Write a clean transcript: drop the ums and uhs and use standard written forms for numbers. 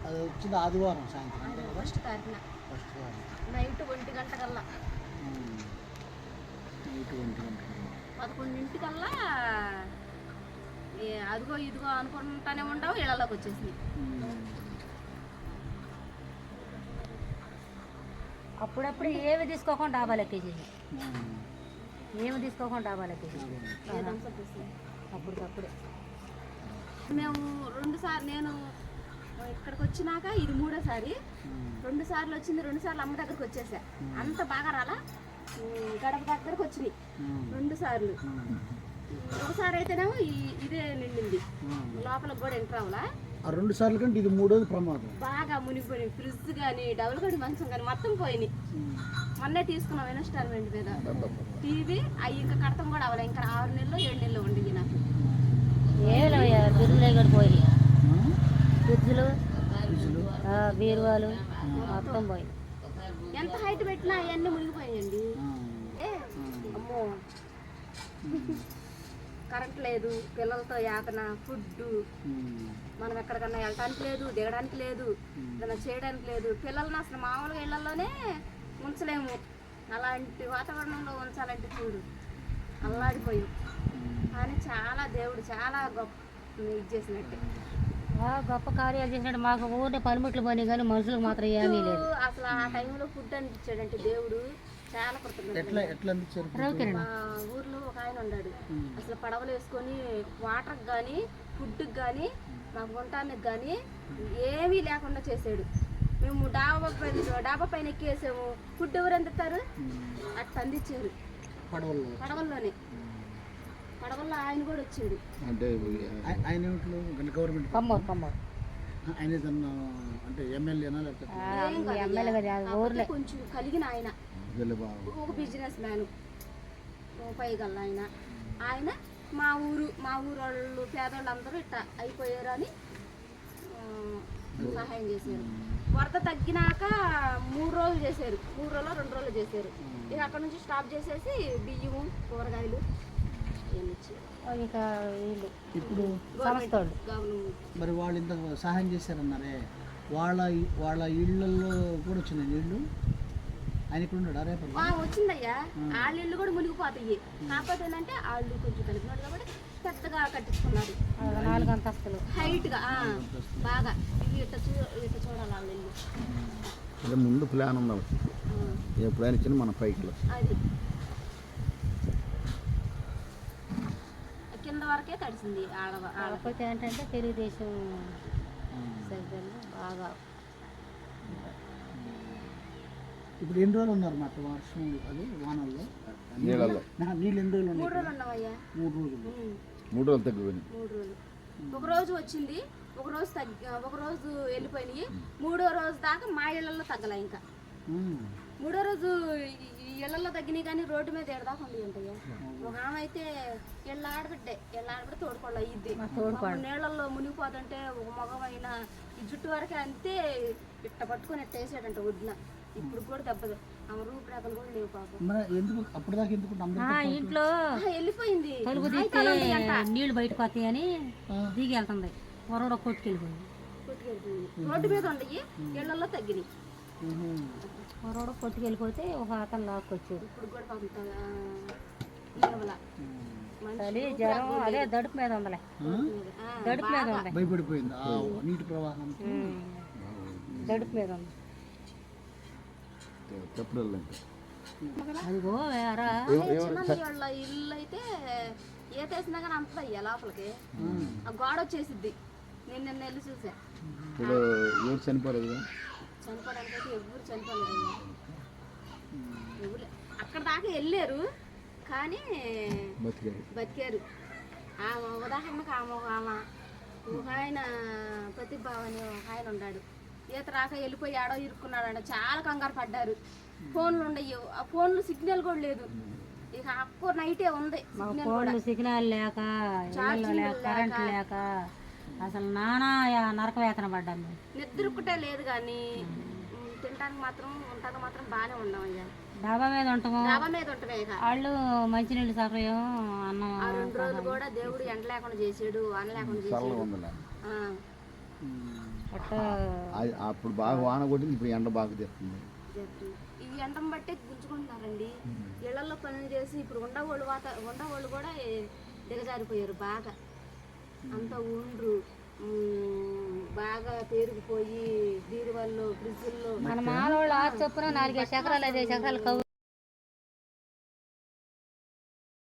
అది వచ్చింది ఆదివారం సాయంత్రం అంతే కదా? ఫస్ట్ తారీఖున ఫస్ట్ వారం నైట్ 1 గంట కల్లా, నైట్ 1 గంట 11:00 అదిగో ఇదిగో అనుకుంటానే ఉంటావు, ఇళ్ళలోకి వచ్చేసింది. అప్పుడప్పుడు ఏమి తీసుకోకుండా డాబాలు ఎక్కేసేసి, ఏమి తీసుకోకుండా డాబాలు ఎక్కేసేసి అప్పటికప్పుడే. మేము 2 సార్లు, నేను ఇక్కడికి వచ్చినాక ఇది 3వ సారి. 2 సార్లు వచ్చింది, 2 సార్లు అమ్మ దగ్గరకు వచ్చేసా. అంత బాగా రాలా, గడప దగ్గరకు వచ్చినాయి 2 సార్లు. ఒకసారి అయితేనేమో ఇదే నిండింది, లోపలికి కూడా ఎంటర్ అవ్వలా. ఆ 2 సార్లు కంటే ఇది 3వది ప్రమాదం. బాగా మునిగిపోయినాయి, ఫ్రిడ్జ్ కానీ డబుల్ గడి మంచం కానీ మొత్తం పోయినాయి. మొన్నే తీసుకున్నాం ఇన్స్టాల్మెంట్ మీద టీవీ, అవి ఇంకా కడతం కూడా అవ్వాలి. ఇంకా 6 నెలలు 7 నెలలు ఉండి నాకు ఫ్రిడ్జ్లు కూడా పోయి, ఫ్రిడ్జ్లు బీరువాలు మొత్తం పోయి. ఎంత హైట్ పెట్టినా అవన్నీ మునిగిపోయాయండి. అమ్మో, కరెంట్ లేదు, పిల్లలతో యాతన, ఫుడ్, మనం ఎక్కడికన్నా వెళ్ళడానికి లేదు, దిగడానికి లేదు, ఏదైనా చేయడానికి లేదు. పిల్లల్ని అసలు మామూలుగా ఇళ్లలోనే ఉంచలేము, అలాంటి వాతావరణంలో ఉంచాలంటే చూడు అల్లాడిపోయి. కానీ చాలా దేవుడు చాలా గొప్ప ఇది చేసినట్టే, గొప్ప కార్యాలు చేసినట్టు. మాకు ఊరినే పనిముట్లు పోయి కానీ మనుషులకు మాత్రం ఏమీ లేదు. అసలు ఆ టైంలో ఫుడ్ అనిపించాడంటే దేవుడు చాలా కృతజ్ఞత. మా ఊర్లో ఒక ఆయన ఉన్నాడు, అసలు పడవలు వేసుకొని వాటర్కి కానీ ఫుడ్కి కానీ మాకు ఉండటానికి కానీ ఏమీ లేకుండా చేసాడు. మేము డాబా పైన ఎక్కేసాము, ఫుడ్ ఎవరు అందిస్తారు, అట్లా అందించారు పడవల్లోనే. పడవల్లో ఆయన కూడా వచ్చాడు. అంటే ఆయన గవర్నమెంట్ ఆయన అంటే ఎమ్మెల్యేనా లేకపోతే కొంచెం కలిగిన ఆయన, ఒక బిజినెస్ మ్యాన్ పైగల ఆయన. ఆయన మా ఊరు వాళ్ళు పేదవాళ్ళు అందరూ ఇట్లా అయిపోయారు అని సహాయం చేశారు. వరద తగ్గినాక 3 రోజులు చేశారు, 3 రోజులు 2 రోజులు చేశారు. ఇక అక్కడ నుంచి స్టాప్ చేసేసి బియ్యము కూరగాయలు ఇంకా వీళ్ళు ఇప్పుడు మరి వాళ్ళు ఇంత సహాయం చేశారన్నారే, వాళ్ళ ఇళ్ళల్లో కూడా వచ్చింది నీళ్ళు. ఆయన ఇక్కడ ఉన్నాడు రేపు వచ్చిందయ్యా, వాళ్ళ ఇళ్ళు కూడా మునిగిపోతాయి. కాకపోతే ఏంటంటే వాళ్ళు కొంచెం కలిపినాడు కాబట్టి పెద్దగా కట్టించుకున్నారు, 4 అంతస్తులు హైట్ గా బాగా. ఇట్లా చూడాలి వాళ్ళ ఇల్లు. ముందు ప్లాన్ ఉండాలి, ఎప్పుడైనా చిన్న మన పైకి అది కింద వరకే తడిసింది. ఆడకపోతే ఏంటంటే తెలుగుదేశం బాగా. ఇప్పుడు ఎన్ని రోజులు ఉన్నారు మాట వర్షం అది వానల్లో నీళ్ళు ఎన్ని రోజులు ఉన్నాయి? 3 రోజులు ఉన్నామయ్యా. 3 రోజులు 3 రోజులు తగ్గిపోయింది. 3 రోజులు, ఒక రోజు వచ్చింది, ఒక రోజు ఒక రోజు వెళ్ళిపోయినాయి. 3వ రోజు దాకా మా ఇళ్లలో తగ్గలే. ఇంకా 3వ రోజు ఇళ్లలో తగ్గినాయి కానీ రోడ్డు మీద ఏడదాకా ఉండి ఉంటాయా. ఒక ఆమె అయితే ఇళ్ళ ఆడబిడ్డే తోడుకోవాలి అయ్యిద్ది, నీళ్ళల్లో మునిగిపోతుంటే ఒక మగమైన ఈ జుట్టు వరకే అంతే ఇట్ట పట్టుకొని ఇట్ట వేసాడంట వదిన. ఇప్పుడు కూడా దెబ్బలు, ఆమె రూపురేఖలు కూడా లేవు పాపం. ఇంట్లో వెళ్ళిపోయింది, తలుపు తీస్తే నీళ్లు బయటకు వస్తాయని దిగి వెళ్తుంది, వరవడ కొట్టుకెళ్ళిపోయింది. రోడ్డు మీద ఉండయి, ఇళ్లలో తగ్గినాయి. వరవడ కొట్టుకెళ్ళిపోతే ఒక అతను లాక్కొచ్చాడు. ఇప్పుడు కూడా పాపం చలి జ్వరం అదే దడుపు మీద ఉందలే, దడుపు మీద ఉంది, భయపడిపోయింది నీటి ప్రవాహం, దడుపు మీద ఉంది. అదిగో ఇల్లు అయితే ఏతేసినా కానీ అంతదయ్యా లోపలికి, ఆ గోడ వచ్చేసిద్ది. నేను నిన్న వెళ్ళి చూసా. చనిపోలేదు, చనిపోవడానికి అయితే ఎవరు చనిపోలేదు. అక్కడ దాకా వెళ్ళారు కానీ బతికారు. ఆమె ఉదాహరణకు ఆమె ఒక ఆయన ప్రతిభావ అని ఒక ఆయన ఉన్నాడు, ఈత రాక వెళ్ళిపోయి ఆడో ఇరుక్కున్నాడు. చాలా కంగారు పడ్డారు. ఫోన్లు ఉండవు, ఆ ఫోన్లు సిగ్నల్ కూడా లేదు. ఇక అప్పుడు నైటే ఉంది సిగ్నల్ లేక కరెంట్ లేక అసలు నానా నరక వేతన పడ్డాను. నిద్రకుటే లేదు కానీ తినడానికి మాత్రం ఉంటాక మాత్రం బాగానే ఉన్నామయ్యా. డాబా మీద ఉంటాము, డాబా మీద ఉంటామే. వాళ్ళు మంచినీళ్ళు సౌకర్యం, అన్నం. 2 రోజులు కూడా దేవుడు ఎండ లేకుండా చేసాడు, అన్న లేకుండా చేసాడు. అట్టా అప్పుడు బాగా వాన కొట్టింది, ఇప్పుడు ఎండ బాగా తెస్తుంది. ఈ ఎండం బట్టే గుంజుకుంటున్నారండి. ఇళ్లలో పనులు చేసి ఇప్పుడు ఉండవాళ్ళు కూడా దిగజారిపోయారు బాగా. అంత ఉండ్రు బాగా పేరుకుపోయి బీరువాళ్ళు ఫ్రిడ్జ్ల్లో మన మాలోళ్ళు 6 చొప్పున 4 ఎకరాలు 5 ఎకరాలు